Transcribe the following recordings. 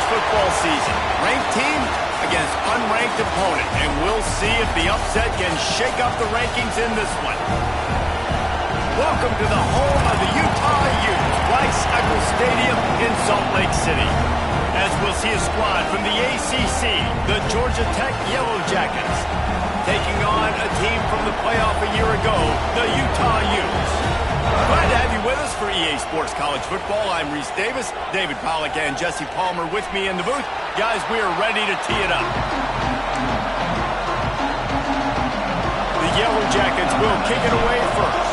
Football season. Ranked team against unranked opponent, and we'll see if the upset can shake up the rankings in this one. Welcome to the home of the Utah Utes, Rice-Eccles Stadium in Salt Lake City. As we'll see a squad from the ACC, the Georgia Tech Yellow Jackets, taking on a team from the playoff a year ago, the Utah Utes. Glad to have you with us for EA Sports College Football. I'm Reese Davis, David Pollack, and Jesse Palmer with me in the booth. Guys, we are ready to tee it up. The Yellow Jackets will kick it away first.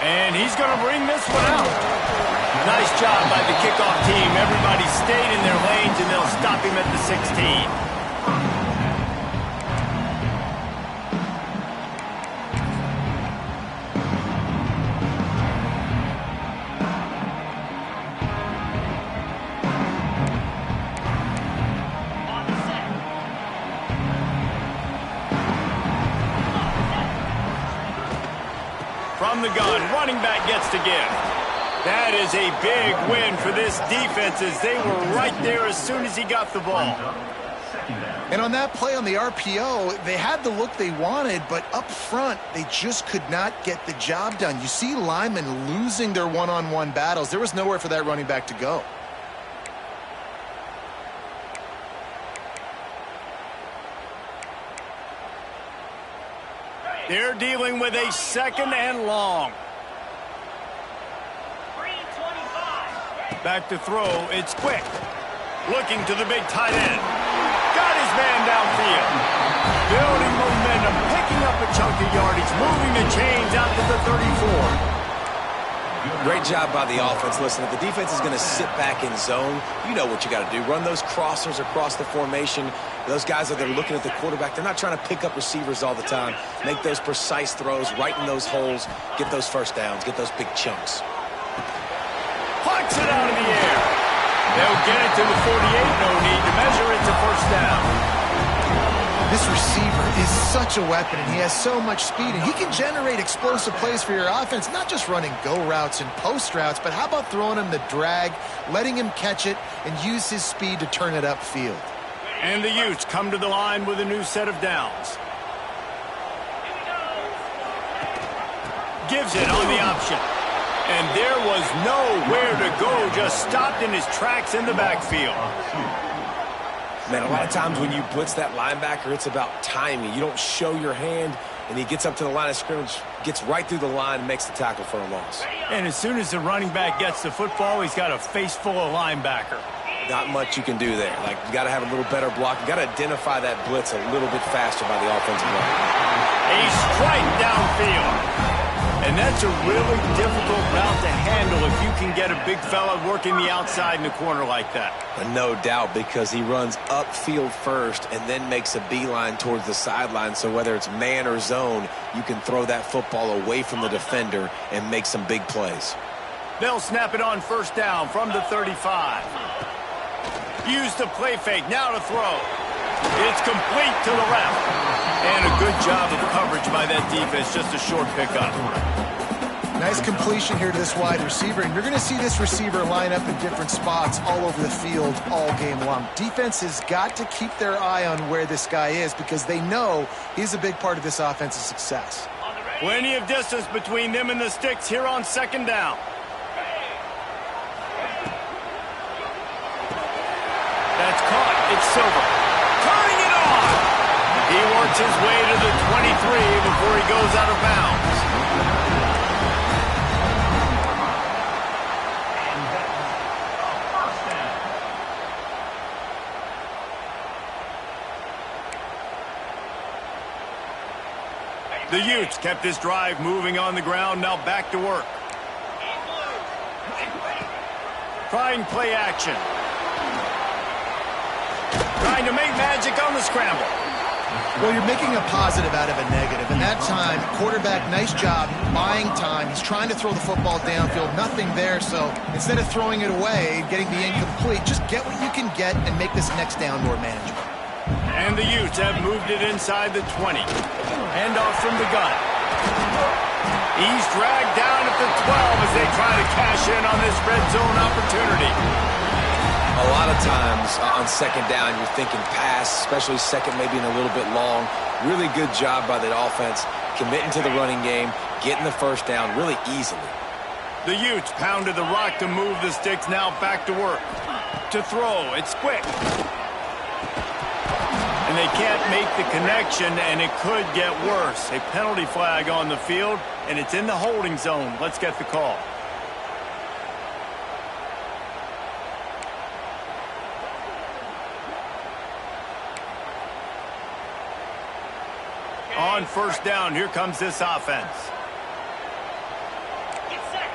And he's going to bring this one out. Nice job by the kickoff team. Everybody stayed in their lanes, and they'll stop him at the 16. From the gun, running back gets to give. That is a big win for this defense as they were right there as soon as he got the ball. And on that play on the RPO, they had the look they wanted, but up front, they just could not get the job done. You see linemen losing their one-on-one battles. There was nowhere for that running back to go. They're dealing with a second and long. Back to throw. It's quick. Looking to the big tight end. Got his man downfield. Building momentum. Picking up a chunk of yardage. Moving the chains out to the 34. Great job by the offense. Listen, if the defense is going to sit back in zone, you know what you got to do. Run those crossers across the formation. Those guys that are looking at the quarterback, they're not trying to pick up receivers all the time. Make those precise throws, right in those holes, get those first downs, get those big chunks. Plucks it out of the air. They'll get it to the 48. No need to measure it to first down. This receiver is such a weapon, and he has so much speed, and he can generate explosive plays for your offense, not just running go routes and post routes, but how about throwing him the drag, letting him catch it, and use his speed to turn it upfield. And the Utes come to the line with a new set of downs. Gives it on the option. And there was nowhere to go, just stopped in his tracks in the backfield. Man, a lot of times when you blitz that linebacker, it's about timing. You don't show your hand, and he gets up to the line of scrimmage, gets right through the line, and makes the tackle for a loss. And as soon as the running back gets the football, he's got a face full of linebacker. Not much you can do there. Like, you got to have a little better block. You got to identify that blitz a little bit faster by the offensive line. A strike downfield. And that's a really difficult route to handle if you can get a big fella working the outside in the corner like that. No doubt, because he runs upfield first and then makes a beeline towards the sideline. So whether it's man or zone, you can throw that football away from the defender and make some big plays. They'll snap it on first down from the 35. Use the play fake, now to throw. It's complete to the left. And a good job of coverage by that defense, just a short pickup. Nice completion here to this wide receiver, and you're going to see this receiver line up in different spots all over the field all game long. Defense has got to keep their eye on where this guy is because they know he's a big part of this offense's success. Plenty of distance between them and the sticks here on second down. That's caught. It's Silver. Turning it on. He works his way to the 23 before he goes out of bounds. The Utes kept this drive moving on the ground, now back to work. Trying play action. Trying to make magic on the scramble. Well, you're making a positive out of a negative. And that time, quarterback, nice job, buying time. He's trying to throw the football downfield. Nothing there, so instead of throwing it away, getting the incomplete, just get what you can get and make this next down more manageable. And the Utes have moved it inside the 20. Handoff from the gun. He's dragged down at the 12 as they try to cash in on this red zone opportunity. A lot of times on second down, you're thinking pass, especially second maybe in a little bit long. Really good job by the offense, committing to the running game, getting the first down really easily. The Utes pounded the rock to move the sticks, now back to work. To throw, it's quick. And they can't make the connection, and it could get worse. A penalty flag on the field, and it's in the holding zone. Let's get the call. On first down, here comes this offense. Get set.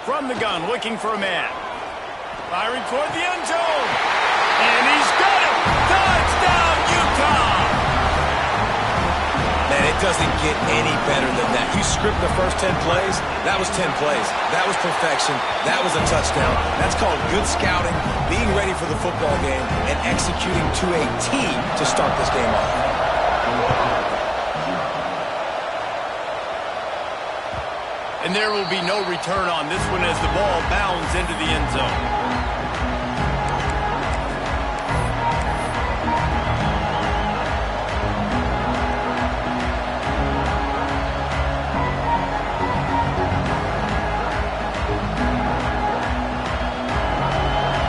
From the gun, looking for a man. Firing toward the end zone. And he's got it! Touchdown, Utah! Man, it doesn't get any better than that. You script the first 10 plays, that was 10 plays. That was perfection. That was a touchdown. That's called good scouting, being ready for the football game, and executing to a T to start this game off. And there will be no return on this one as the ball bounds into the end zone.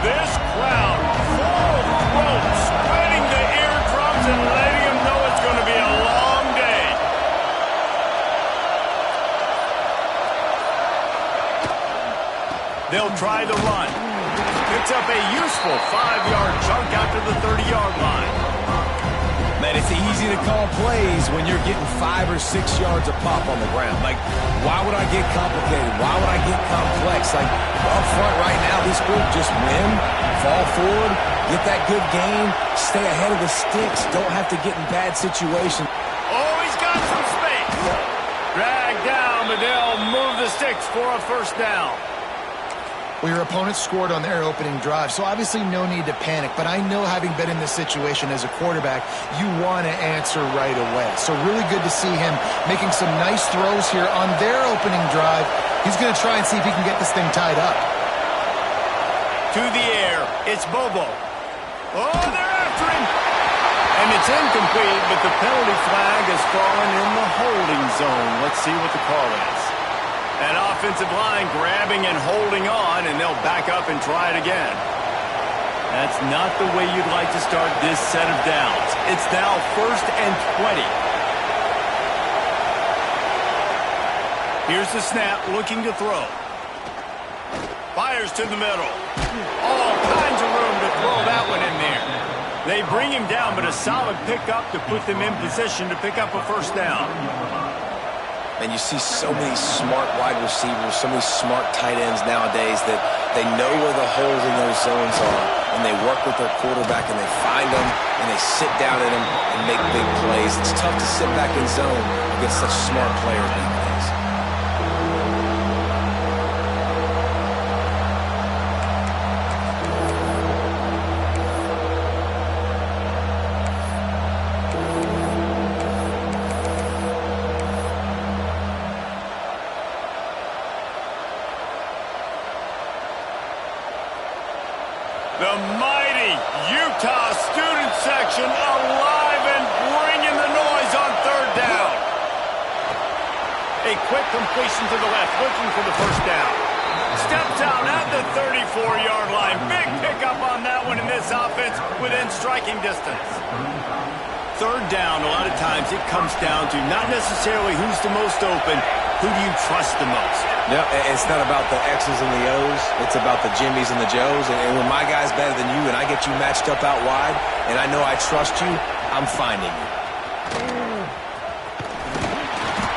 This crowd full throat, spreading the eardrums and letting them know it's going to be a long day. They'll try the run. Picks up a useful 5-yard chunk out to the 30-yard line. Man, it's easy to call plays when you're getting 5 or 6 yards of pop on the ground. Like, why would I get complicated? Why would I get complex? Like, up front right now, this group just win, fall forward, get that good game, stay ahead of the sticks, don't have to get in bad situations. Oh, he's got some space. Drag down, but they'll move the sticks for a first down. Well, your opponent scored on their opening drive, so obviously no need to panic. But I know, having been in this situation as a quarterback, you want to answer right away. So really good to see him making some nice throws here on their opening drive. He's going to try and see if he can get this thing tied up. To the air, it's Bobo. Oh, they're after him. And it's incomplete, but the penalty flag has fallen in the holding zone. Let's see what the call is. An offensive line grabbing and holding on, and they'll back up and try it again. That's not the way you'd like to start this set of downs. It's now 1st and 20. Here's the snap, looking to throw. Fires to the middle. All kinds of room to throw that one in there. They bring him down, but a solid pickup to put them in position to pick up a first down. And you see so many smart wide receivers, so many smart tight ends nowadays that they know where the holes in those zones are, and they work with their quarterback, and they find them, and they sit down in them and make big plays. It's tough to sit back in zone against such smart players nowadays. The mighty Utah student section alive and bringing the noise on third down. A quick completion to the left, looking for the first down. Steps out at the 34-yard line. Big pickup on that one in this offense within striking distance. Third down, a lot of times it comes down to not necessarily who's the most open, who do you trust the most? No, it's not about the X's and the O's. It's about the Jimmies and the Joes. And when my guy's better than you and I get you matched up out wide and I know I trust you, I'm finding you.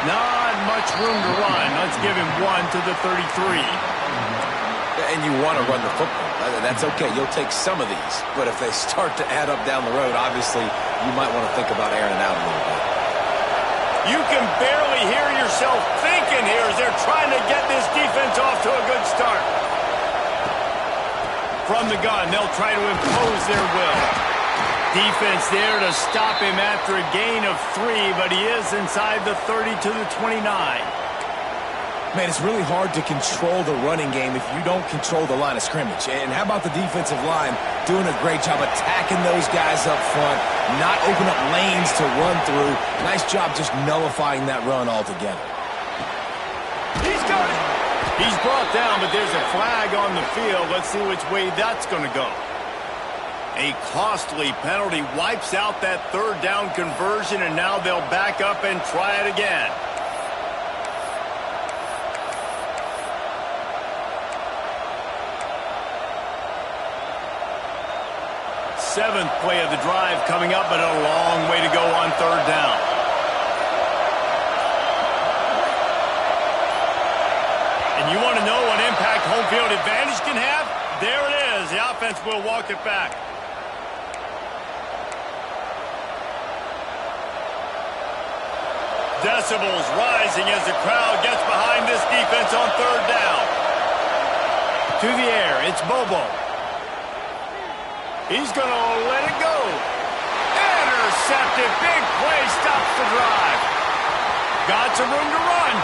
Not much room to run. Let's give him one to the 33. And you want to run the football. That's okay. You'll take some of these. But if they start to add up down the road, obviously you might want to think about airing it out a little bit. You can barely hear yourself thinking here as they're trying to get this defense off to a good start. From the gun, they'll try to impose their will. Defense there to stop him after a gain of 3, but he is inside the 30 to the 29. Man, it's really hard to control the running game if you don't control the line of scrimmage. And how about the defensive line doing a great job attacking those guys up front, not open up lanes to run through. Nice job just nullifying that run altogether. He's got it. He's brought down, but there's a flag on the field. Let's see which way that's going to go. A costly penalty wipes out that third down conversion, and now they'll back up and try it again. Seventh play of the drive coming up, but a long way to go on third down. And you want to know what impact home field advantage can have? There it is. The offense will walk it back. Decibels rising as the crowd gets behind this defense on third down. To the air, it's Bobo. He's going to let it go. Intercepted. Big play stops the drive. Got some room to run.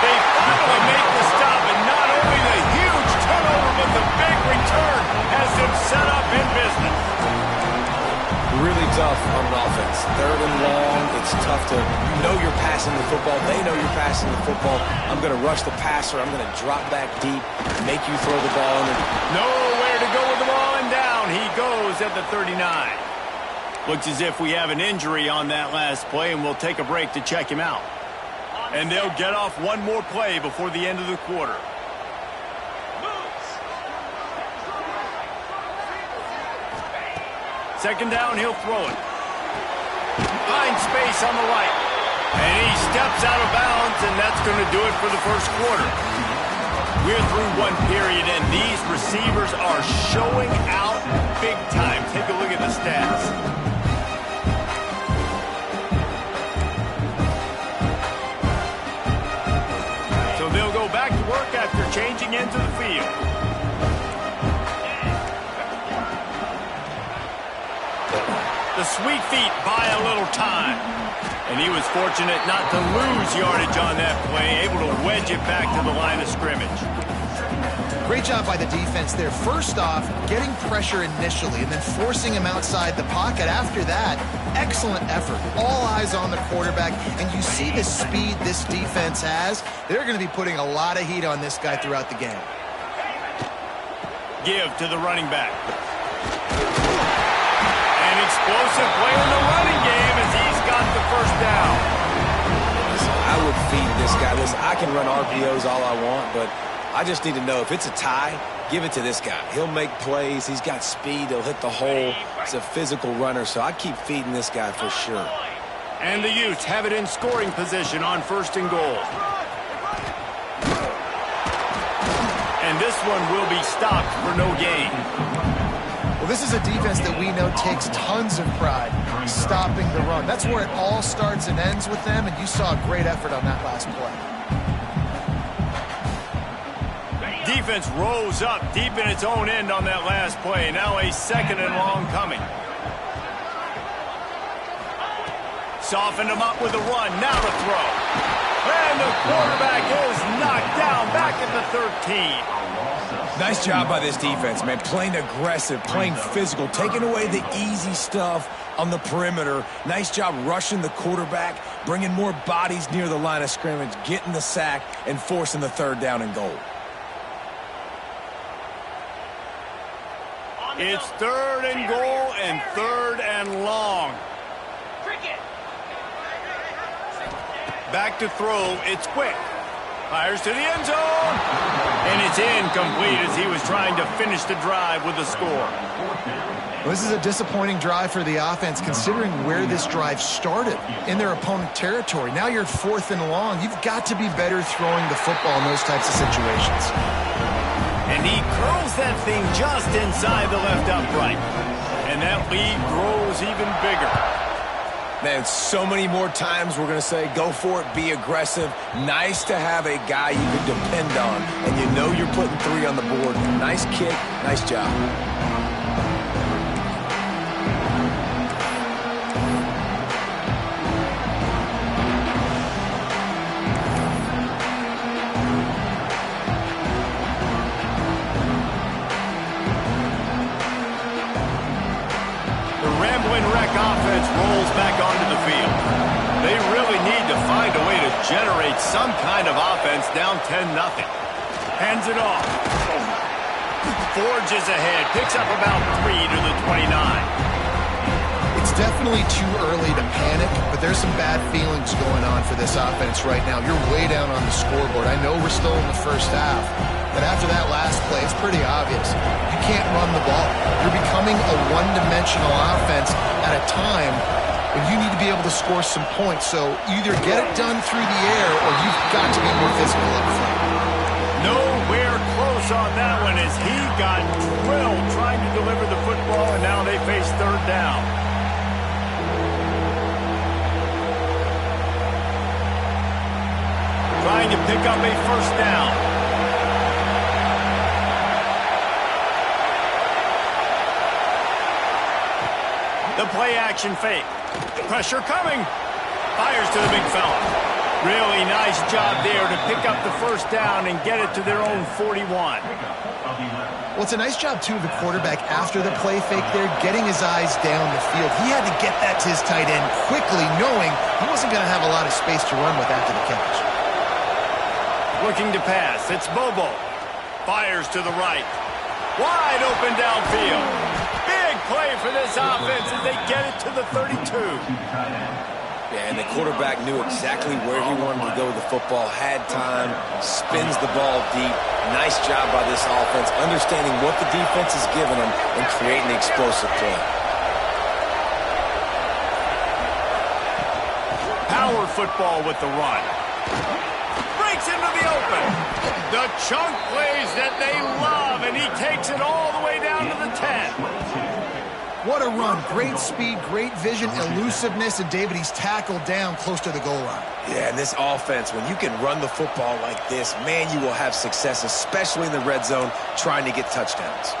They finally make the stop, and not only the huge turnover, but the big return has them set up in business. Really tough on an offense. Third and long, it's tough to, you know you're passing the football. They know you're passing the football. I'm going to rush the passer. I'm going to drop back deep, make you throw the ball. Nowhere to go with the ball, and down he goes at the 39. Looks as if we have an injury on that last play, and we'll take a break to check him out. And they'll get off one more play before the end of the quarter. Second down, he'll throw it. Finds space on the right. And he steps out of bounds, and that's going to do it for the first quarter. We're through one period, and these receivers are showing out big time. Take a look at the stats. So they'll go back to work after changing into the field. The sweet feet buy a little time. And he was fortunate not to lose yardage on that play, able to wedge it back to the line of scrimmage. Great job by the defense there. First off, getting pressure initially and then forcing him outside the pocket. After that, excellent effort. All eyes on the quarterback. And you see the speed this defense has. They're going to be putting a lot of heat on this guy throughout the game. Give to the running back. Explosive play in the running game as he's got the first down. I would feed this guy. Listen, I can run RPOs all I want, but I just need to know if it's a tie, give it to this guy. He'll make plays. He's got speed. He'll hit the hole. He's a physical runner, so I keep feeding this guy for sure. And the Utes have it in scoring position on first and goal. And this one will be stopped for no gain. This is a defense that we know takes tons of pride stopping the run. That's where it all starts and ends with them, and you saw a great effort on that last play. Defense rose up deep in its own end on that last play. Now a second and long coming. Softened him up with a run. Now the throw. And the quarterback is knocked down back at the 13. Nice job by this defense, man. Playing aggressive, playing physical, taking away the easy stuff on the perimeter. Nice job rushing the quarterback, bringing more bodies near the line of scrimmage, getting the sack, and forcing the third down and goal. It's third and goal and third and long. Back to throw. It's quick. Fires to the end zone. And it's incomplete as he was trying to finish the drive with a score. Well, this is a disappointing drive for the offense considering where this drive started in their opponent territory. Now you're fourth and long. You've got to be better throwing the football in those types of situations. And he curls that thing just inside the left upright. And that lead grows even bigger. Man, so many more times we're going to say, go for it, be aggressive. Nice to have a guy you can depend on, and you know you're putting 3 on the board. Nice kick, nice job. Offense rolls back onto the field. They really need to find a way to generate some kind of offense down 10-0. Hands it off. Forges ahead. Picks up about 3 to the 29. It's definitely too early to panic, but there's some bad feelings going on for this offense right now. You're way down on the scoreboard. I know we're still in the first half, but after that last play, it's pretty obvious. You can't run the ball. You're becoming a one-dimensional offense at a time when you need to be able to score some points. So either get it done through the air or you've got to be more physical up front. Nowhere close on that one as he got drilled trying to deliver the football, and now they face third down. Trying to pick up a first down. The play-action fake. Pressure coming. Fires to the big fella. Really nice job there to pick up the first down and get it to their own 41. Well, it's a nice job, too, of the quarterback after the play fake there, getting his eyes down the field. He had to get that to his tight end quickly, knowing he wasn't going to have a lot of space to run with after the catch. Looking to pass. It's Bobo. Fires to the right. Wide open downfield. Big play for this offense as they get it to the 32. Yeah, and the quarterback knew exactly where he wanted to go with the football, had time, spins the ball deep. Nice job by this offense, understanding what the defense is giving them and creating the explosive play. Power football with the run. Breaks into the open. The chunk plays that they love, and he takes it all the way down to the 10. What a run. Great speed, great vision, elusiveness, and David, he's tackled down close to the goal line. Yeah, and this offense, when you can run the football like this, man, you will have success, especially in the red zone, trying to get touchdowns.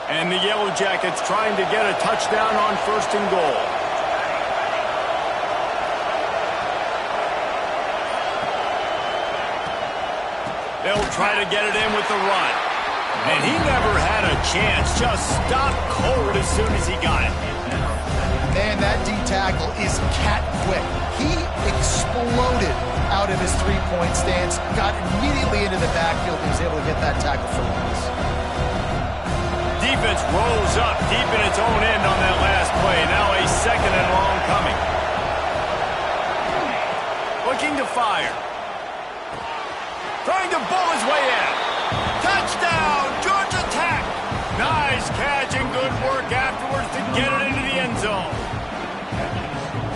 And the Yellow Jackets trying to get a touchdown on first and goal. They'll try to get it in with the run. And he never had a chance. Just stopped cold as soon as he got it. Man, that D-tackle is cat quick. He exploded out of his three-point stance, got immediately into the backfield, and was able to get that tackle for loss. Defense rolls up deep in its own end on that last play. Now a second and long coming. Looking to fire. Trying to bull his way in. Touchdown, Georgia Tech. Nice catch and good work afterwards to get it into the end zone.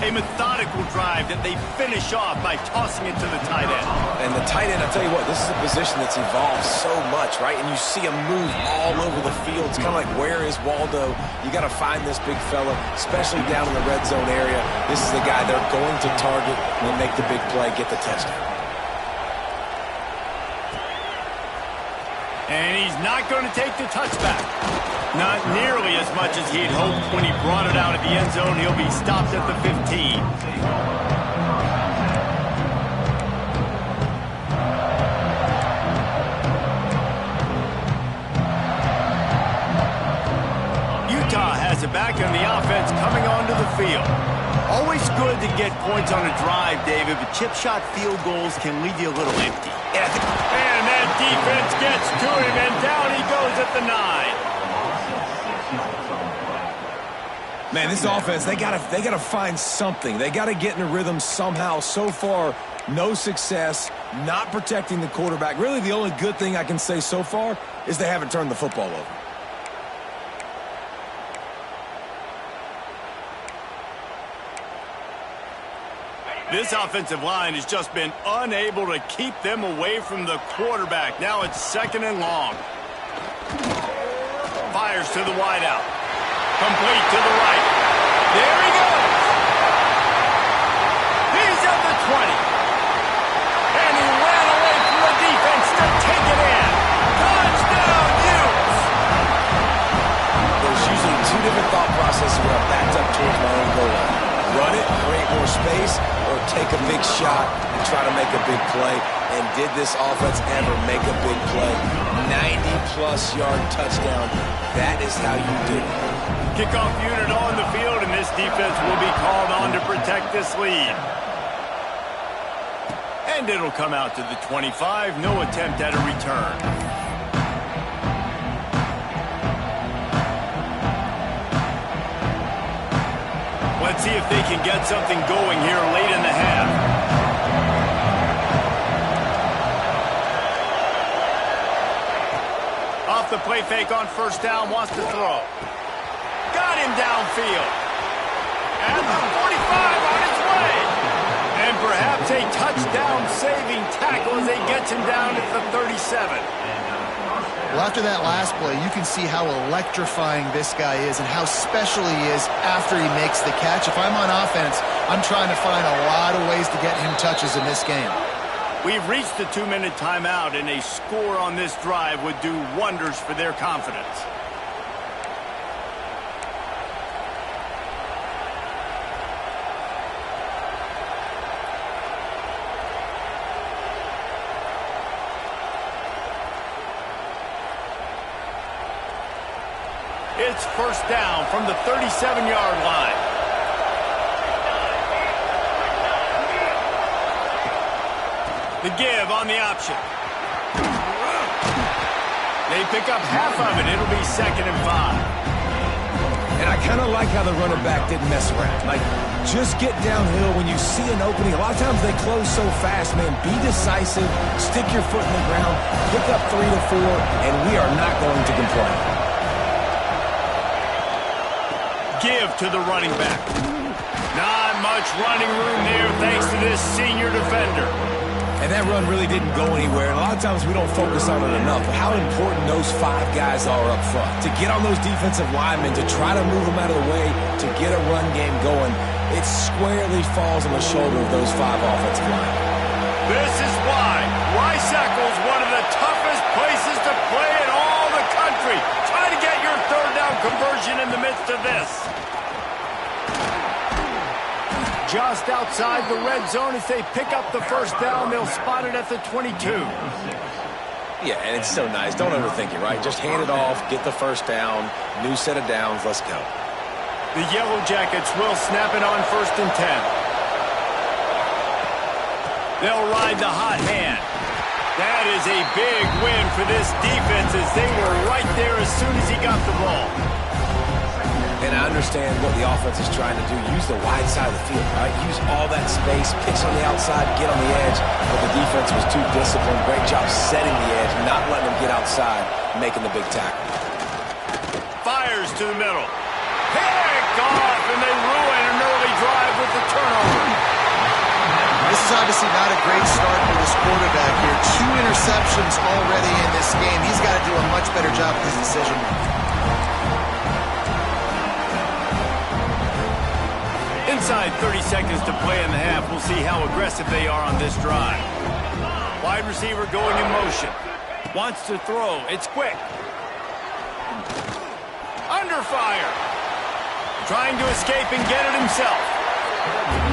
A methodical drive that they finish off by tossing it to the tight end. And the tight end, I'll tell you what, this is a position that's evolved so much, right? And you see him move all over the field. It's kind of like, where is Waldo? You got to find this big fella, especially down in the red zone area. This is the guy they're going to target and make the big play, get the touchdown. And he's not going to take the touchback. Not nearly as much as he'd hoped when he brought it out of the end zone. He'll be stopped at the 15. Utah has it back and the offense coming onto the field. Always good to get points on a drive, David, but chip shot field goals can leave you a little empty. And that defense gets to him, and down he goes at the 9. Man, this offense, they gotta find something. They gotta get in a rhythm somehow. So far, no success, not protecting the quarterback. Really, the only good thing I can say so far is they haven't turned the football over. This offensive line has just been unable to keep them away from the quarterback. Now it's 2nd and long. Fires to the wideout. Complete to the right. There he goes. He's at the 20. And he ran away from the defense to take it in. Touchdown, Utes. There's usually two different thought processes when I'm backed up towards my own goal line. Run it, create more space, or take a big shot and try to make a big play. And did this offense ever make a big play? 90-plus yard touchdown. That is how you do it. Kickoff unit on the field, and this defense will be called on to protect this lead. And it'll come out to the 25. No attempt at a return. Let's see if they can get something going here late in the half. Off the play fake on 1st down, wants to throw. Got him downfield. At the 45 on his way. And perhaps a touchdown-saving tackle as they get him down at the 37. Well, after that last play, you can see how electrifying this guy is and how special he is after he makes the catch. If I'm on offense, I'm trying to find a lot of ways to get him touches in this game. We've reached the 2-minute timeout, and a score on this drive would do wonders for their confidence. It's 1st down from the 37-yard line. The give on the option. They pick up half of it. It'll be 2nd and 5. And I kind of like how the running back didn't mess around. Like, just get downhill when you see an opening. A lot of times they close so fast, man. Be decisive. Stick your foot in the ground. Pick up 3 to 4, and we are not going to complain. Give to the running back. Not much running room there thanks to this senior defender. And that run really didn't go anywhere. And a lot of times we don't focus on it enough. But how important those 5 guys are up front. To get on those defensive linemen, to try to move them out of the way, to get a run game going, it squarely falls on the shoulder of those 5 offensive linemen. This is why Rice-Eccles is one of the toughest places to play in all the country. Try to get your 3rd down conversion in the midst of this. Just outside the red zone as they pick up the 1st down. They'll spot it at the 22. Yeah, and it's so nice. Don't overthink it, right? Just hand it off, get the 1st down, new set of downs, let's go. The Yellow Jackets will snap it on 1st and 10. They'll ride the hot hand. That is a big win for this defense as they were right there as soon as he got the ball. And I understand what the offense is trying to do. Use the wide side of the field, right? Use all that space, pitch on the outside, get on the edge. But the defense was too disciplined. Great job setting the edge, not letting them get outside, making the big tackle. Fires to the middle. Pick off, and they ruin an early drive with the turnover. This is obviously not a great start for this quarterback here. 2 interceptions already in this game. He's got to do a much better job with his decision-making. Inside 30 seconds to play in the half. We'll see how aggressive they are on this drive. Wide receiver going in motion. Wants to throw. It's quick. Under fire. Trying to escape and get it himself.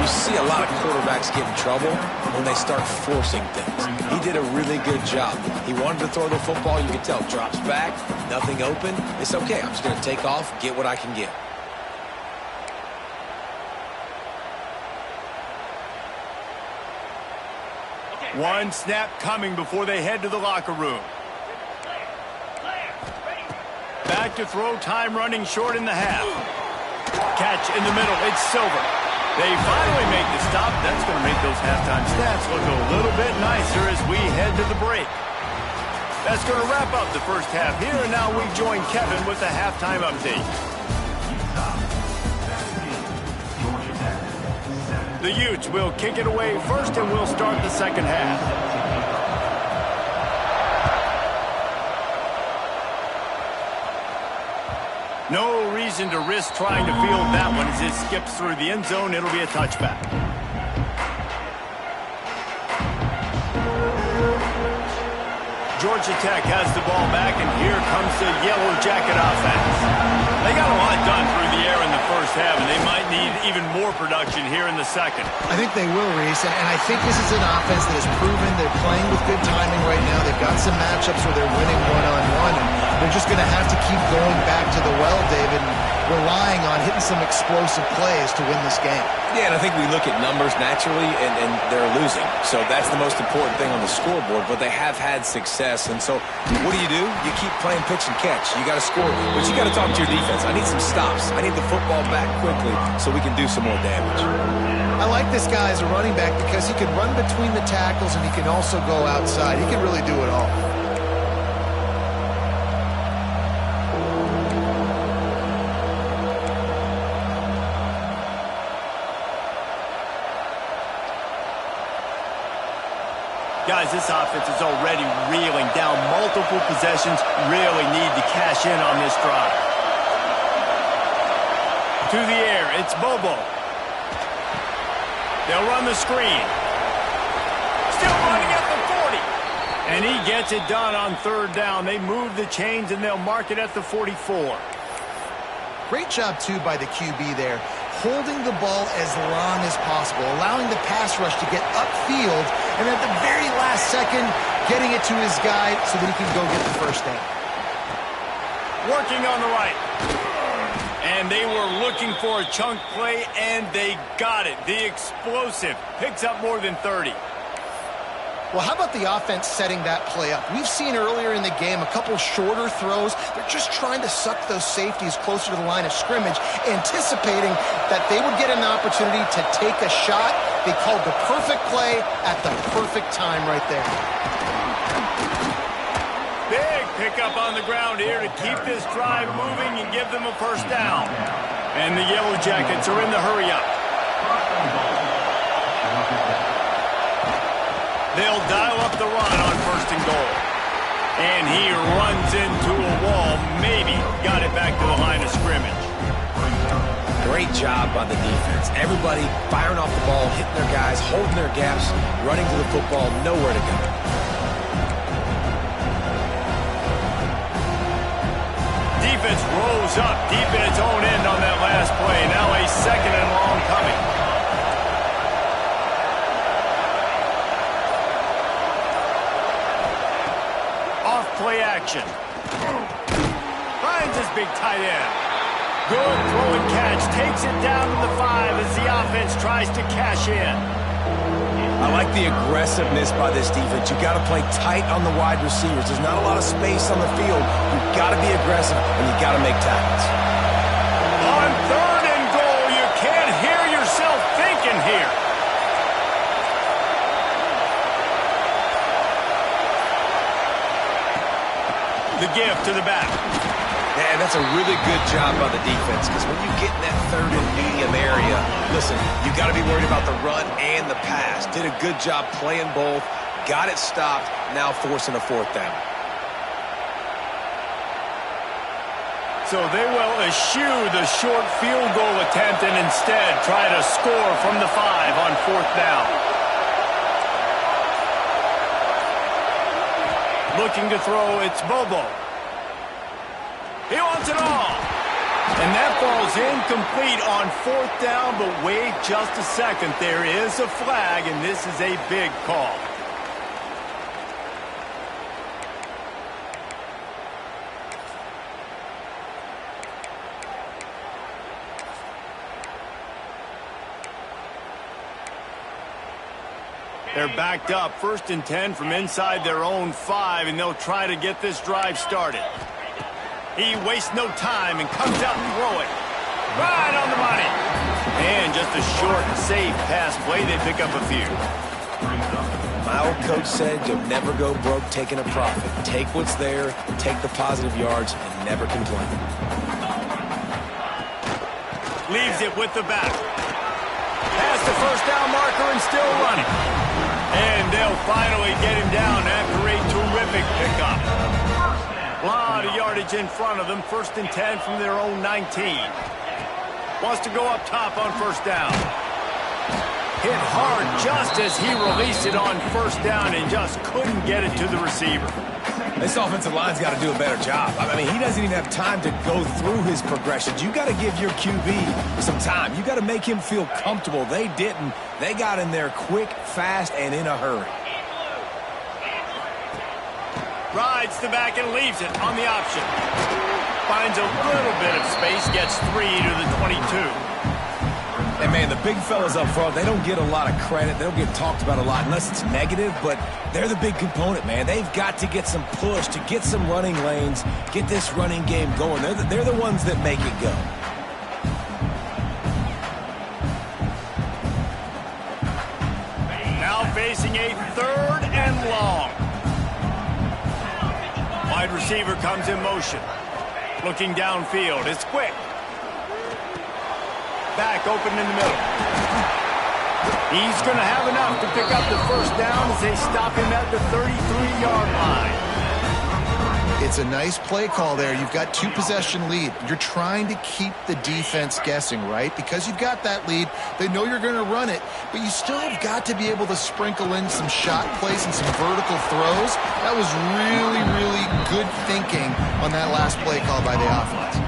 You see a lot of quarterbacks get in trouble when they start forcing things. He did a really good job. He wanted to throw the football. You can tell. Drops back. Nothing open. It's okay. I'm just going to take off, get what I can get. One snap coming before they head to the locker room. Back to throw, time running short in the half. Catch in the middle, it's Silver. They finally make the stop. That's going to make those halftime stats look a little bit nicer as we head to the break. That's going to wrap up the first half here, and now we join Kevin with the halftime update. The Utes will kick it away first, and we'll start the second half. No reason to risk trying to field that one as it skips through the end zone. It'll be a touchback. Georgia Tech has the ball back, and here comes the Yellow Jacket offense. They got a lot done through the air in the first half, and they might need even more production here in the second. I think they will, Reese, and I think this is an offense that has proven they're playing with good timing right now. They've got some matchups where they're winning one-on-one, and they're just going to have to keep going back to the well, David, and relying on hitting some explosive plays to win this game. Yeah, and I think we look at numbers naturally, and they're losing. So that's the most important thing on the scoreboard, but they have had success. And so what do? You keep playing pitch and catch. You got to score, but you got to talk to your defense. I need some stops. I need the football back quickly so we can do some more damage. I like this guy as a running back because he can run between the tackles and he can also go outside. He can really do it all. Guys, this offense is already reeling down multiple possessions. Really need to cash in on this drive. To the air, it's Bobo. They'll run the screen. Still running at the 40. And he gets it done on third down. They move the chains, and they'll mark it at the 44. Great job, too, by the QB there, holding the ball as long as possible, allowing the pass rush to get upfield, and at the very last second, getting it to his guy so that he can go get the first down. Working on the right. And they were looking for a chunk play, and they got it. The explosive picks up more than 30. Well, how about the offense setting that play up? We've seen earlier in the game a couple shorter throws. They're just trying to suck those safeties closer to the line of scrimmage, anticipating that they would get an opportunity to take a shot. They called the perfect play at the perfect time right there. Big pickup on the ground here to keep this drive moving and give them a first down. And the Yellow Jackets are in the hurry-up. They'll dial up the run on first and goal. And he runs into a wall. Maybe got it back to the line of scrimmage. Great job by the defense. Everybody firing off the ball, hitting their guys, holding their gaps, running to the football, nowhere to go. Defense rolls up deep in its own end on that last play. Now a second and long coming. Play action. Finds his big tight end. Good throw and catch. Takes it down to the 5 as the offense tries to cash in. I like the aggressiveness by this defense. You got to play tight on the wide receivers. There's not a lot of space on the field. You've got to be aggressive, and you got to make tackles. On third and goal, you can't hear yourself thinking here. The give to the back. Yeah, that's a really good job by the defense because when you get in that third and medium area, listen, you got to be worried about the run and the pass. Did a good job playing both, got it stopped, now forcing a fourth down. So they will eschew the short field goal attempt and instead try to score from the 5 on fourth down. Looking to throw, it's Bobo. He wants it all. And that ball's incomplete on fourth down, but wait just a second. There is a flag, and this is a big call. They're backed up, 1st and 10 from inside their own 5, and they'll try to get this drive started. He wastes no time and comes out throwing. Right on the money. And just a short, safe pass play, they pick up a few. My old coach said you'll never go broke taking a profit. Take what's there, take the positive yards, and never complain. Leaves it with the back. Past the first down marker and still running. And they'll finally get him down after a terrific pickup. A lot of yardage in front of them. 1st and 10 from their own 19. Wants to go up top on 1st down. Hit hard just as he released it on 1st down and just couldn't get it to the receiver. This offensive line's got to do a better job. I mean, he doesn't even have time to go through his progressions. You got to give your QB some time. You got to make him feel comfortable. They didn't. They got in there quick, fast, and in a hurry. Rides the back and leaves it on the option. Finds a little bit of space, gets 3 to the 22. And, man, the big fellas up front, they don't get a lot of credit. They don't get talked about a lot unless it's negative, but they're the big component, man. They've got to get some push, to get some running lanes, get this running game going. They're the ones that make it go. Now facing a 3rd and long. Wide receiver comes in motion. Looking downfield. It's quick. Back open in the middle. He's going to have enough to pick up the 1st down as they stop him at the 33-yard line. It's a nice play call there. You've got 2-possession lead. You're trying to keep the defense guessing, right? Because you've got that lead, they know you're going to run it, but you still have got to be able to sprinkle in some shot plays and some vertical throws. That was really, really good thinking on that last play call by the offense.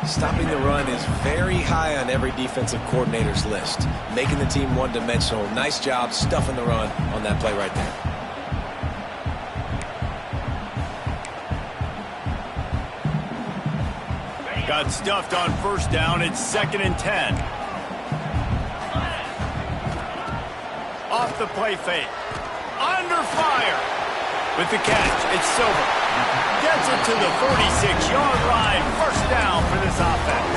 Stopping the run is very high on every defensive coordinator's list. Making the team one-dimensional. Nice job stuffing the run on that play right there. Got stuffed on 1st down. It's 2nd and 10. Off the play fake. Under fire. With the catch, it's Silver. Gets it to the 46-yard line. 1st down for this offense.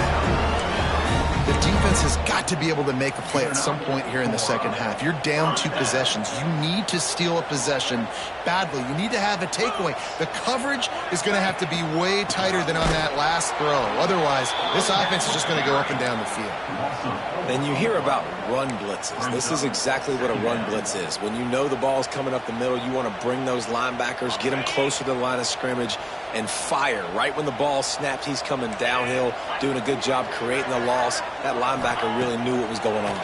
The defense has got to be able to make a play at some point here in the 2nd half. You're down 2 possessions. You need to steal a possession badly. You need to have a takeaway. The coverage is going to have to be way tighter than on that last throw. Otherwise, this offense is just going to go up and down the field. Then you hear about run blitzes. This is exactly what a run blitz is. When you know the ball's coming up the middle, you want to bring those linebackers, get them closer to the line of scrimmage, and fire. Right when the ball snaps, he's coming downhill, doing a good job creating the loss. That linebacker really knew what was going on.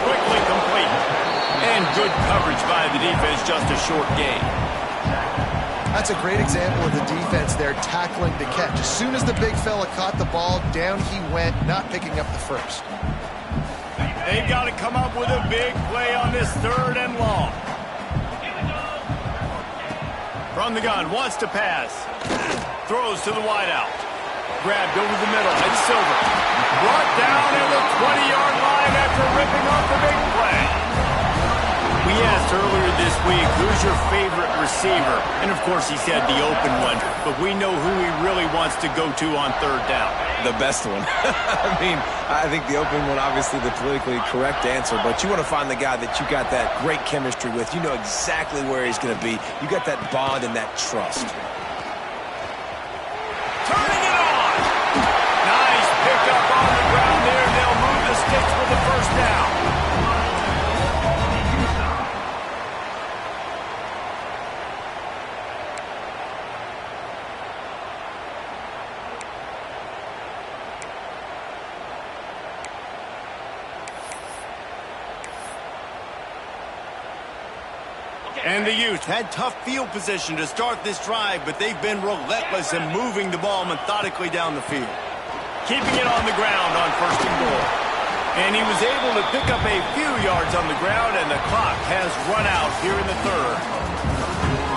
Quickly complete. And good coverage by the defense, just a short gain. That's a great example of the defense there tackling the catch. As soon as the big fella caught the ball, down he went, not picking up the 1st. They've got to come up with a big play on this 3rd and long. From the gun, wants to pass. Throws to the wideout. Grabbed over the middle, and Silver. Brought down at the 20-yard line after ripping off the big play. We asked earlier this week, who's your favorite receiver? And, of course, he said the open one. But we know who he really wants to go to on 3rd down. The best one. I mean, I think the open one, obviously the politically correct answer, but you want to find the guy that you got that great chemistry with. You know exactly where he's going to be. You got that bond and that trust. Turning it on! Nice pickup on the ground there. They'll move the sticks with the 1st down. And the Utes had tough field position to start this drive, but they've been relentless in moving the ball methodically down the field. Keeping it on the ground on 1st and goal. And he was able to pick up a few yards on the ground, and the clock has run out here in the 3rd.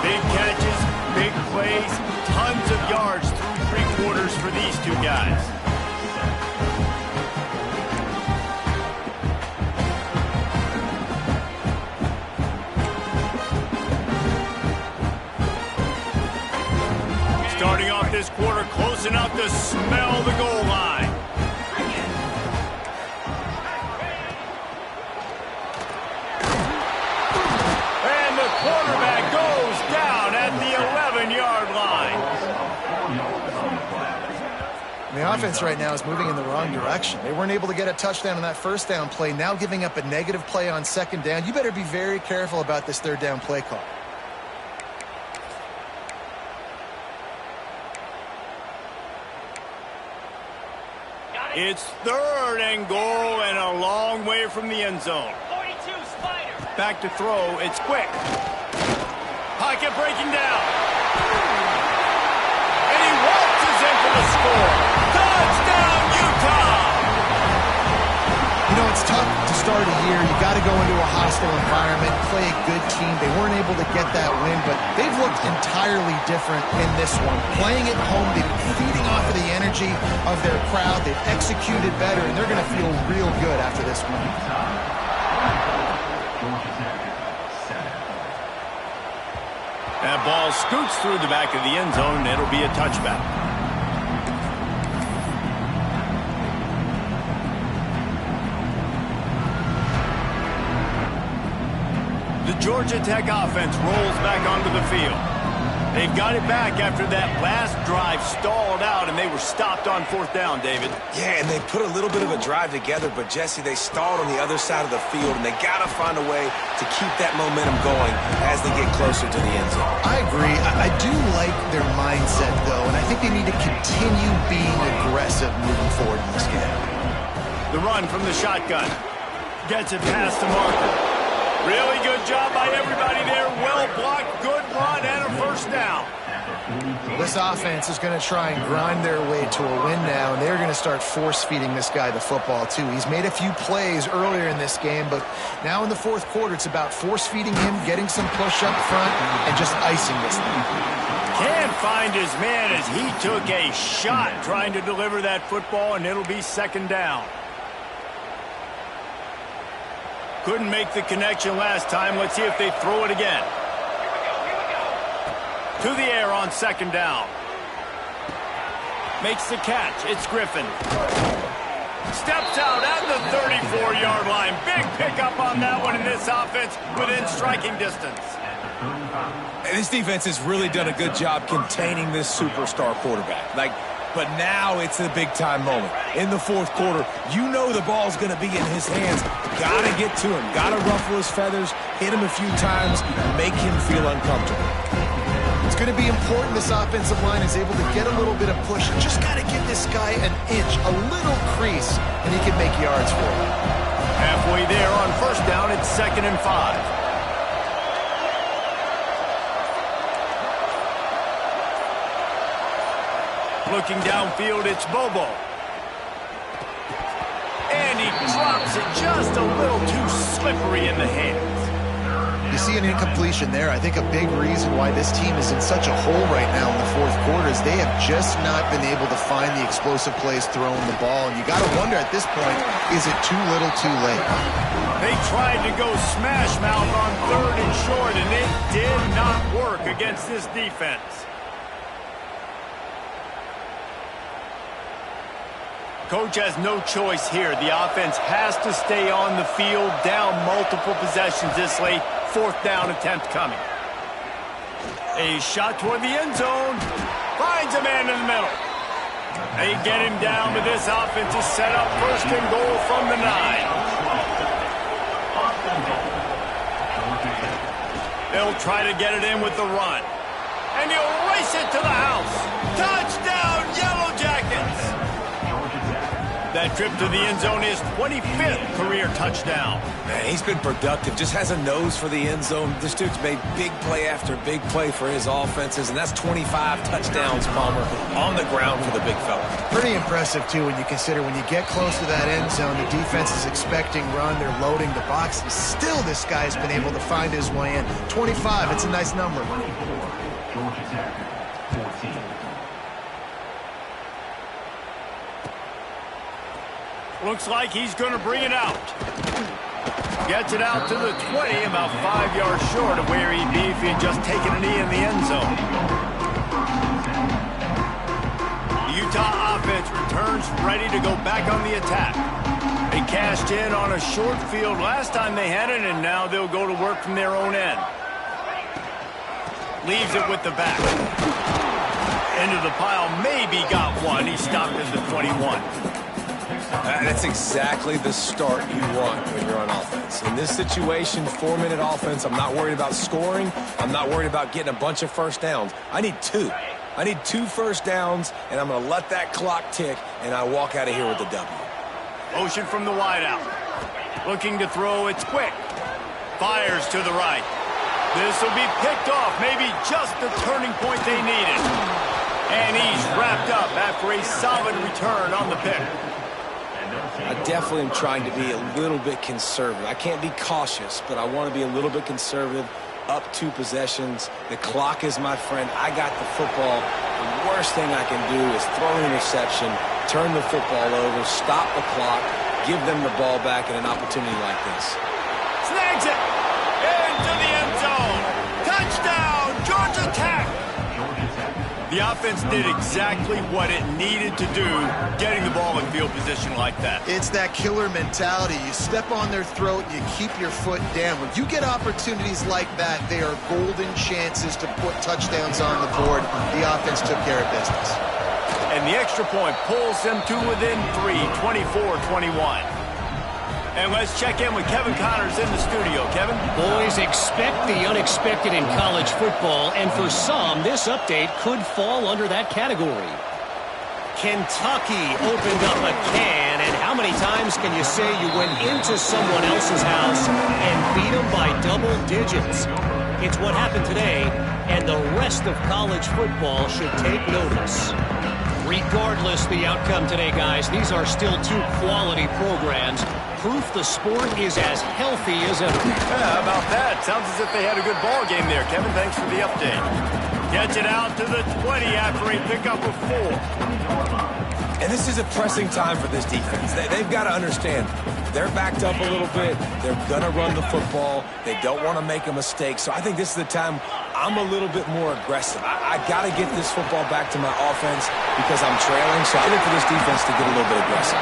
Big catches, big plays, tons of yards through 3 quarters for these 2 guys. Starting off this quarter close enough to smell the goal line. And the offense right now is moving in the wrong direction. They weren't able to get a touchdown on that first down play, now giving up a negative play on second down. You better be very careful about this third down play call. It's third and goal and a long way from the end zone. 42, Spider. Back to throw. It's quick. Pocket breaking down. And he waltzes in for the score. Touchdown, Utah! You know, it's tough to start a year. You got to go into a hostile environment, play a good team. They weren't able to get that win, but they've looked entirely different in this one. Playing at home, they've been feeding off of the energy of their crowd. They've executed better, and they're going to feel real good after this one. That ball scoots through the back of the end zone, and it'll be a touchback. The Georgia Tech offense rolls back onto the field. They've got it back after that last drive stalled out, and they were stopped on fourth down, David. Yeah, and they put a little bit of a drive together, but, Jesse, they stalled on the other side of the field, and they got to find a way to keep that momentum going as they get closer to the end zone. I agree. I do like their mindset, though, and I think they need to continue being aggressive moving forward in this game. The run from the shotgun. Gets it past the marker. Really good job by everybody there. Well blocked, good run, and a first down. This offense is going to try and grind their way to a win now, and they're going to start force-feeding this guy the football, too. He's made a few plays earlier in this game, but now in the fourth quarter, it's about force-feeding him, getting some push up front, and just icing this thing. Can't find his man as he took a shot trying to deliver that football, and it'll be second down. Couldn't make the connection last time. Let's see if they throw it again. To the air on second down. Makes the catch. It's Griffin. Steps out at the 34-yard line. Big pickup on that one in this offense within striking distance. And this defense has really done a good job containing this superstar quarterback. But now it's the big-time moment. In the fourth quarter, you know the ball's going to be in his hands. Got to get to him. Got to ruffle his feathers, hit him a few times, make him feel uncomfortable. It's going to be important this offensive line is able to get a little bit of push. You just got to give this guy an inch, a little crease, and he can make yards for you. Halfway there on first down, it's 2nd and 5. Looking downfield, it's Bobo. And he drops it just a little too slippery in the hands. You see an incompletion there. I think a big reason why this team is in such a hole right now in the fourth quarter is they have just not been able to find the explosive plays throwing the ball. And you got to wonder at this point, is it too little too late? They tried to go smash mouth on 3rd and short, and it did not work against this defense. Coach has no choice here. The offense has to stay on the field, down multiple possessions this late. 4th down attempt coming. A shot toward the end zone. Finds a man in the middle. They get him down, but this offense is set up 1st and goal from the 9. They'll try to get it in with the run. And he'll race it to the house. Touchdown, Yellow Jackets! That trip to the end zone is 25th career touchdown. Man, he's been productive. Just has a nose for the end zone. This dude's made big play after big play for his offenses, and that's 25 touchdowns, Palmer, on the ground for the big fella. Pretty impressive, too, when you consider when you get close to that end zone, the defense is expecting run. They're loading the box. Still, this guy's been able to find his way in. 25, it's a nice number. Georgia Tech, 14. Looks like he's going to bring it out. Gets it out to the 20, about 5 yards short of where he'd be if he had just taken a knee in the end zone. The Utah offense returns ready to go back on the attack. They cashed in on a short field last time they had it, and now they'll go to work from their own end. Leaves it with the back. Into the pile, maybe got one. He stopped at the 21. That's exactly the start you want when you're on offense. In this situation, 4-minute offense, I'm not worried about scoring. I'm not worried about getting a bunch of first downs. I need 2. I need 2 first downs, and I'm going to let that clock tick, and I walk out of here with the W. Motion from the wideout. Looking to throw, it's quick. Fires to the right. This will be picked off, maybe just the turning point they needed. And he's wrapped up after a solid return on the pick. I definitely am trying to be a little bit conservative. I can't be cautious, but I want to be a little bit conservative. Up 2 possessions. The clock is my friend. I got the football. The worst thing I can do is throw an interception, turn the football over, stop the clock, give them the ball back in an opportunity like this. Snags it! Into the end zone! Touchdown, Georgia Tech! The offense did exactly what it needed to do, getting the ball in field position like that. It's that killer mentality. You step on their throat, you keep your foot down. When you get opportunities like that, they are golden chances to put touchdowns on the board. The offense took care of business. And the extra point pulls them to within 3, 24-21. And let's check in with Kevin Connors in the studio. Kevin? Boys, expect the unexpected in college football, and for some, this update could fall under that category. Kentucky opened up a can, and how many times can you say you went into someone else's house and beat them by double digits? It's what happened today, and the rest of college football should take notice. Regardless the outcome today, guys, these are still 2 quality programs. Proof the sport is as healthy as ever. How about that? Sounds as if they had a good ball game there. Kevin, thanks for the update. Gets it out to the 20 after a pickup of 4. And this is a pressing time for this defense. They've got to understand, they're backed up a little bit. They're going to run the football. They don't want to make a mistake. So I think this is the time I'm a little bit more aggressive. I got to get this football back to my offense because I'm trailing. So I look for this defense to get a little bit aggressive.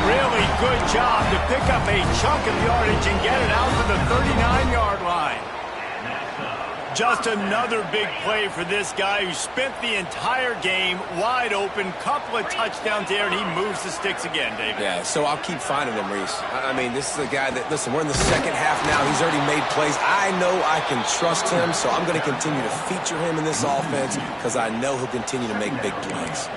Really good job to pick up a chunk of yardage and get it out to the 39-yard line. Just another big play for this guy who spent the entire game wide open. Couple of touchdowns there, and he moves the sticks again, David. Yeah, so I'll keep finding him, Reese. I mean, this is a guy that, listen, we're in the second half now. He's already made plays. I know I can trust him, so I'm going to continue to feature him in this offense because I know he'll continue to make big plays.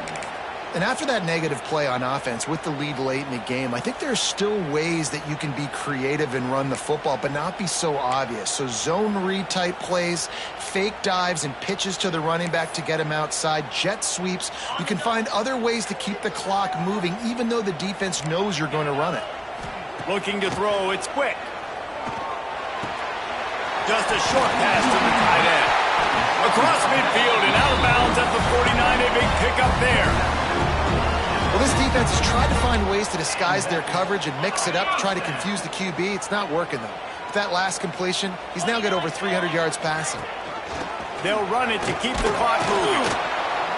And after that negative play on offense with the lead late in the game, I think there's still ways that you can be creative and run the football, but not be so obvious. So zone read type plays, fake dives and pitches to the running back to get him outside, jet sweeps. You can find other ways to keep the clock moving, even though the defense knows you're going to run it. Looking to throw, it's quick. Just a short pass to the tight end. Across midfield and out of bounds at the 49, a big pickup there. Well, this defense has tried to find ways to disguise their coverage and mix it up to try to confuse the QB. It's not working, though. With that last completion, he's now got over 300 yards passing. They'll run it to keep the clock moving.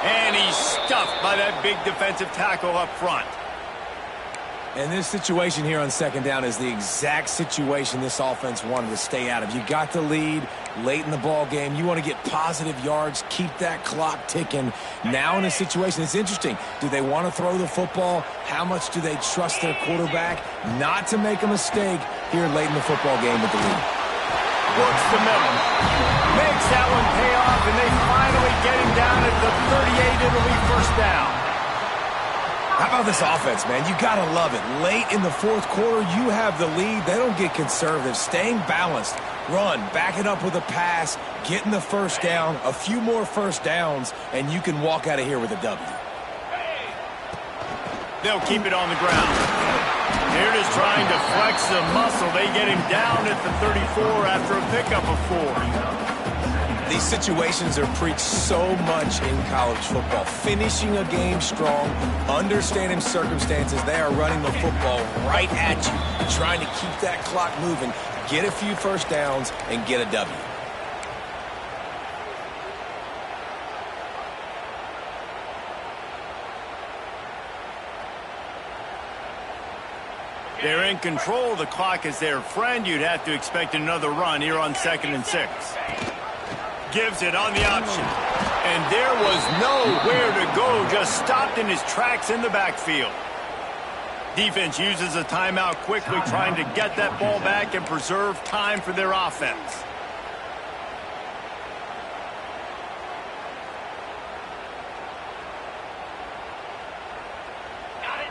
And he's stuffed by that big defensive tackle up front. And this situation here on second down is the exact situation this offense wanted to stay out of. You got the lead late in the ball game. You want to get positive yards, keep that clock ticking. Now in a situation, it's interesting. Do they want to throw the football? How much do they trust their quarterback not to make a mistake here late in the football game with the lead? Works the middle. Makes that one pay off, and they finally get him down at the 38. It'll be first down. How about this offense, man? You got to love it. Late in the fourth quarter, you have the lead. They don't get conservative. Staying balanced. Run, back it up with a pass, getting the first down, a few more first downs, and you can walk out of here with a W. They'll keep it on the ground. Here it is trying to flex the muscle. They get him down at the 34 after a pickup of 4. These situations are preached so much in college football. Finishing a game strong, understanding circumstances. They are running the football right at you, trying to keep that clock moving, get a few first downs, and get a W. They're in control. The clock is their friend. You'd have to expect another run here on 2nd and 6. Gives it on the option. And there was nowhere to go, just stopped in his tracks in the backfield. Defense uses a timeout quickly, trying to get that ball back and preserve time for their offense.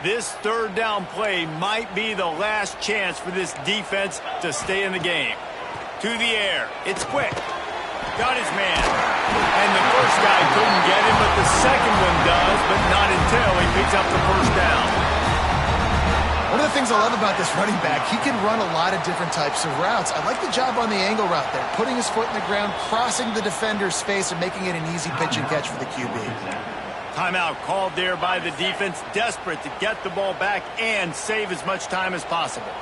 This third down play might be the last chance for this defense to stay in the game. To the air. It's quick. Got his man. And the first guy couldn't get him, but the second one does, but not until he picks up the first down. One of the things I love about this running back, he can run a lot of different types of routes. I like the job on the angle route there, putting his foot in the ground, crossing the defender's face, and making it an easy pitch and catch for the QB. Timeout called there by the defense, desperate to get the ball back and save as much time as possible.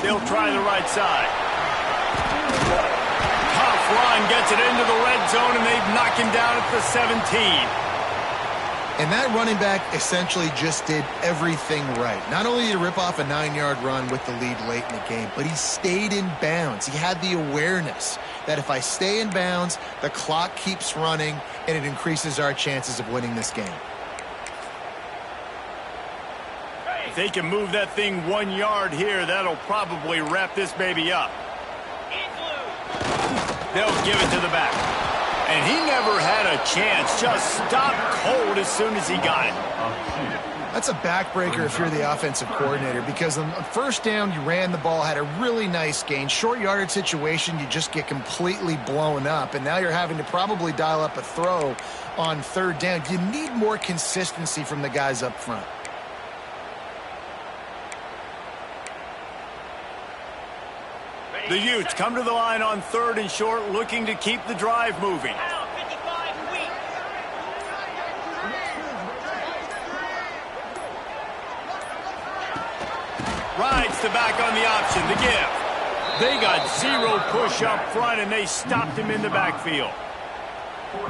They'll try the right side. Tough run, gets it into the red zone, and they knock him down at the 17. And that running back essentially just did everything right. Not only did he rip off a 9-yard run with the lead late in the game, but he stayed in bounds. He had the awareness that if I stay in bounds, the clock keeps running, and it increases our chances of winning this game. If they can move that thing 1 yard here, that'll probably wrap this baby up. They'll give it to the back. And he never had a chance. Just stopped cold as soon as he got it. That's a backbreaker if you're the offensive coordinator, because on first down, you ran the ball, had a really nice gain. Short yardage situation, you just get completely blown up, and now you're having to probably dial up a throw on third down. You need more consistency from the guys up front. The Utes come to the line on third and short, looking to keep the drive moving. Rides the back on the option, the give. They got zero push up front, and they stopped him in the backfield.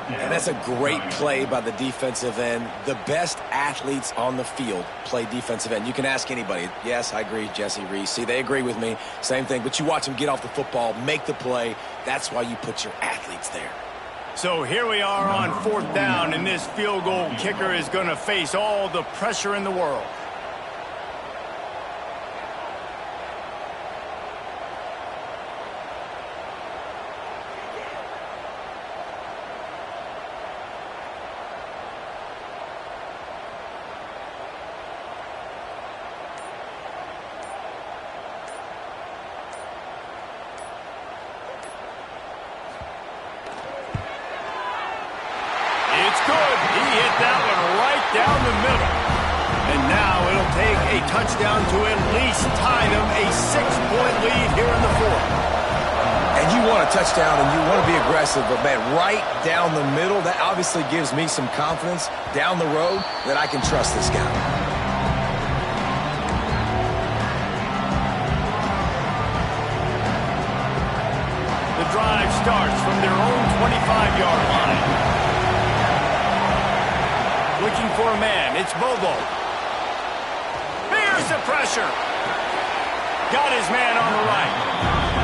And that's a great play by the defensive end. The best athletes on the field play defensive end. You can ask anybody. Yes, I agree, Jesse Reese. See, they agree with me. Same thing. But you watch them get off the football, make the play. That's why you put your athletes there. So here we are on fourth down, and this field goal kicker is going to face all the pressure in the world. Touchdown to at least tie them, a 6-point lead here in the fourth. And you want a touchdown and you want to be aggressive, but man, right down the middle, that obviously gives me some confidence down the road that I can trust this guy. The drive starts from their own 25-yard line. Looking for a man, it's Bobo. Here's the pressure. Got his man on the right.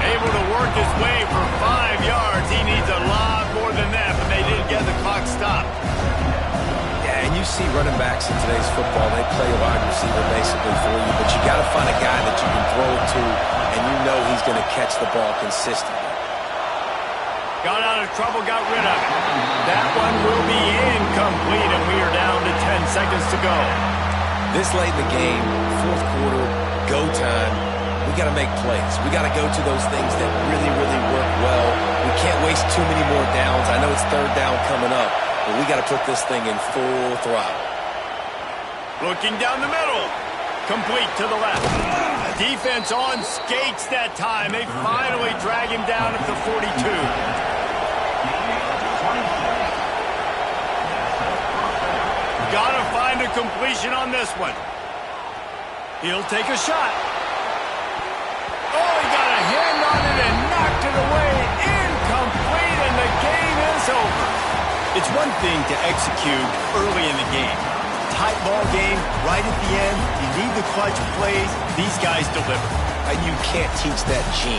Able to work his way for 5 yards. He needs a lot more than that, but they did get the clock stopped. Yeah, and you see running backs in today's football, they play a wide receiver basically for you, but you got to find a guy that you can throw it to, and you know he's going to catch the ball consistently. Got out of trouble, got rid of it. That one will be incomplete, and we are down to 10 seconds to go. This late in the game, fourth quarter, go time, we got to make plays. We got to go to those things that really, really work well. We can't waste too many more downs. I know it's third down coming up, but we got to put this thing in full throttle. Looking down the middle. Complete to the left. Defense on skates that time. They finally drag him down at the 42. Gotta find a completion on this one. He'll take a shot. Oh, he got a hand on it and knocked it away. Incomplete, and the game is over. It's one thing to execute early in the game. Tight ball game, right at the end. You need the clutch plays. These guys deliver. And you can't teach that gene.